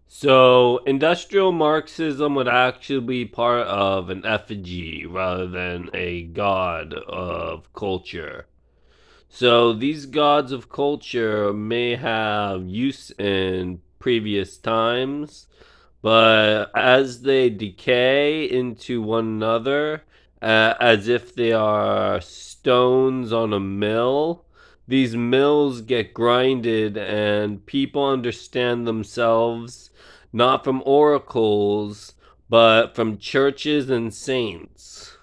So, industrial Marxism would actually be part of an effigy rather than a god of culture. So, these gods of culture may have use in previous times, but as they decay into one another, as if they are stones on a mill, these mills get grinded, and people understand themselves not from oracles, but from churches and saints.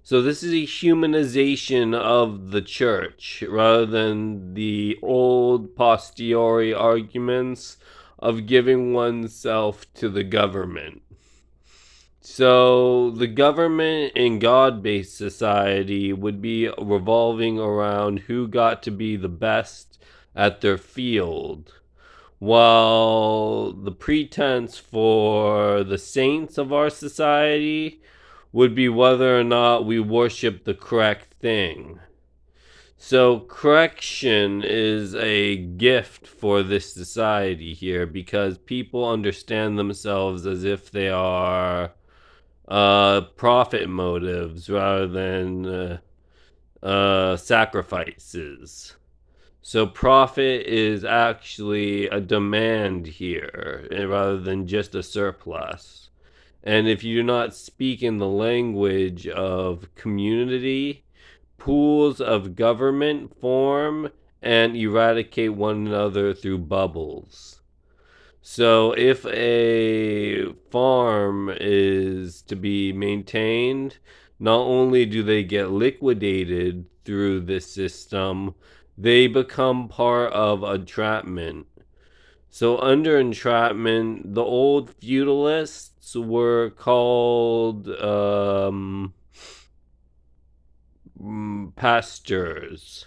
So this is a humanization of the church rather than the old posteriori arguments of giving oneself to the government. So the government in God-based society would be revolving around who got to be the best at their field, while the pretense for the saints of our society would be whether or not we worship the correct thing. So, correction is a gift for this society here because people understand themselves as if they are profit motives rather than sacrifices. So, profit is actually a demand here rather than just a surplus. And if you do not speak in the language of community, pools of government form and eradicate one another through bubbles. So if a farm is to be maintained, not only do they get liquidated through this system, they become part of entrapment. So under entrapment, the old feudalists were called pastors.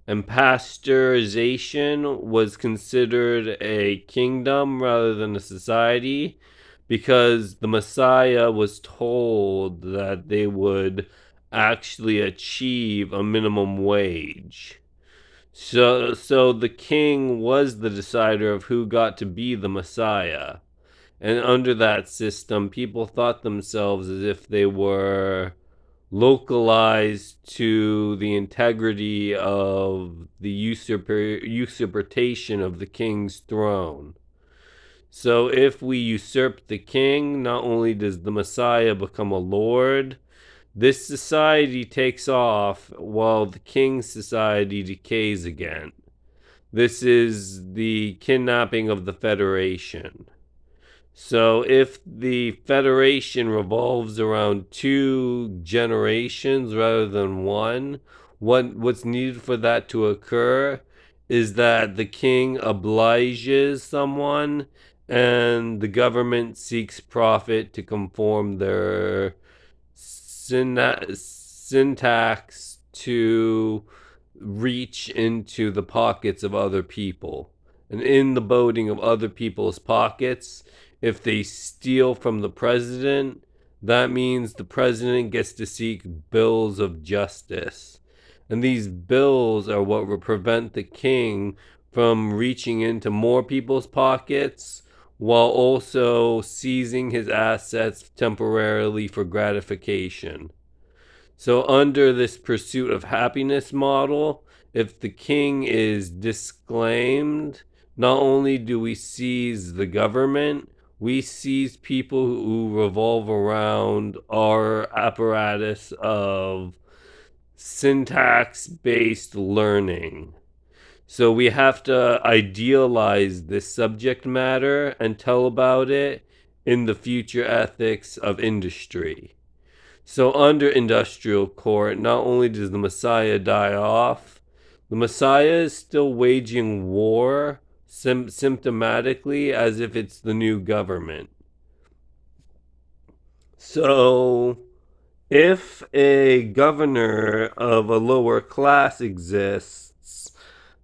And pasteurization was considered a kingdom rather than a society because the Messiah was told that they would actually achieve a minimum wage. So the king was the decider of who got to be the Messiah. And under that system, people thought themselves as if they were localized to the integrity of the usurpation of the king's throne. So if we usurp the king, not only does the Messiah become a lord, this society takes off while the king's society decays again. This is the kidnapping of the Federation. So if the Federation revolves around two generations rather than one, what's needed for that to occur is that the king obliges someone and the government seeks profit to conform their syntax to reach into the pockets of other people. And in the boating of other people's pockets, if they steal from the president, that means the president gets to seek bills of justice. And these bills are what will prevent the king from reaching into more people's pockets while also seizing his assets temporarily for gratification. So, under this pursuit of happiness model, if the king is disclaimed, not only do we seize the government, we seize people who revolve around our apparatus of syntax based learning. So, we have to idealize this subject matter and tell about it in the future ethics of industry. So, under industrial court, not only does the Messiah die off, the Messiah is still waging war symptomatically as if it's the new government. So, if a governor of a lower class exists,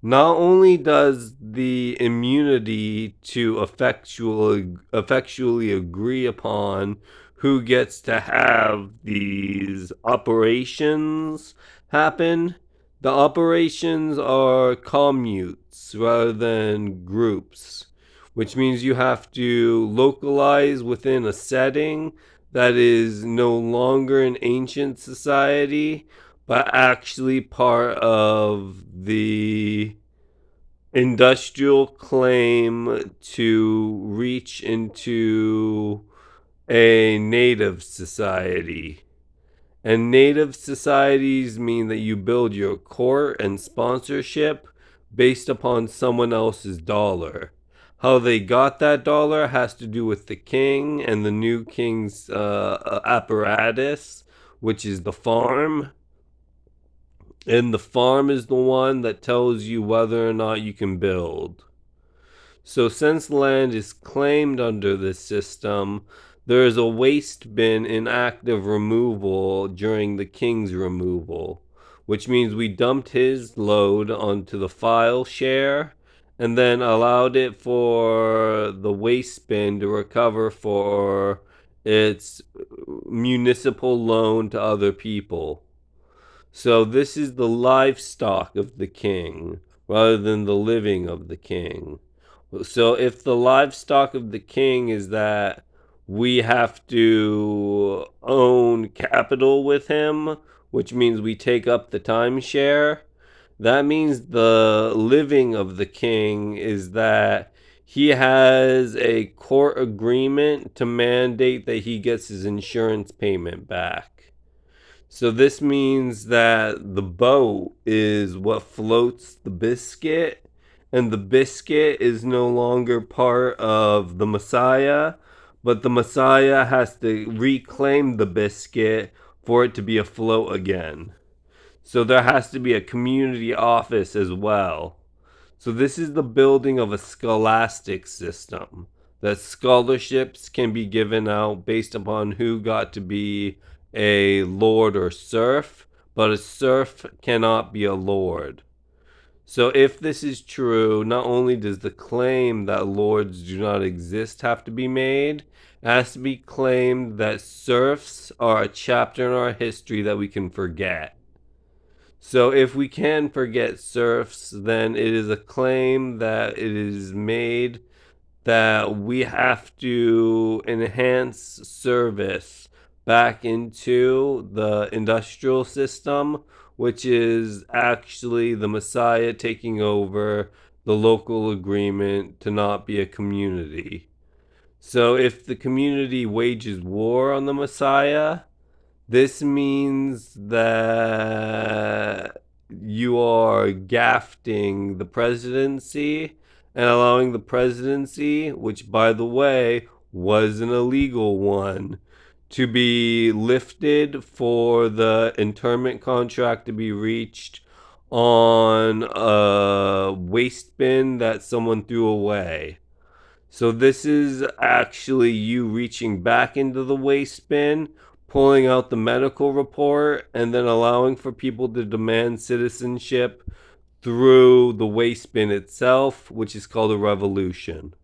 not only does the immunity to effectually agree upon who gets to have these operations happen, the operations are commutes rather than groups, which means you have to localize within a setting that is no longer an ancient society, but actually part of the industrial claim to reach into a native society. And native societies mean that you build your court and sponsorship based upon someone else's dollar. How they got that dollar has to do with the king and the new king's apparatus, which is the farm. And the farm is the one that tells you whether or not you can build. So, since land is claimed under this system, there is a waste bin in active removal during the king's removal, which means we dumped his load onto the file share and then allowed it for the waste bin to recover for its municipal loan to other people. So, this is the livestock of the king rather than the living of the king. So if the livestock of the king is that we have to own capital with him, which means we take up the timeshare, that means the living of the king is that he has a court agreement to mandate that he gets his insurance payment back. So this means that the boat is what floats the biscuit, and the biscuit is no longer part of the Messiah, but the Messiah has to reclaim the biscuit for it to be afloat again. So there has to be a community office as well. So this is the building of a scholastic system, that scholarships can be given out based upon who got to be a lord or serf, but a serf cannot be a lord. So if this is true, not only does the claim that lords do not exist have to be made, it has to be claimed that serfs are a chapter in our history that we can forget. So if we can forget serfs, then it is a claim that it is made that we have to enhance service back into the industrial system, which is actually the Messiah taking over the local agreement to not be a community. So if the community wages war on the Messiah, this means that you are gafting the presidency and allowing the presidency, which, by the way, was an illegal one, to be lifted for the internment contract to be reached on a waste bin that someone threw away. So this is actually you reaching back into the waste bin, pulling out the medical report, and then allowing for people to demand citizenship through the waste bin itself, which is called a revolution.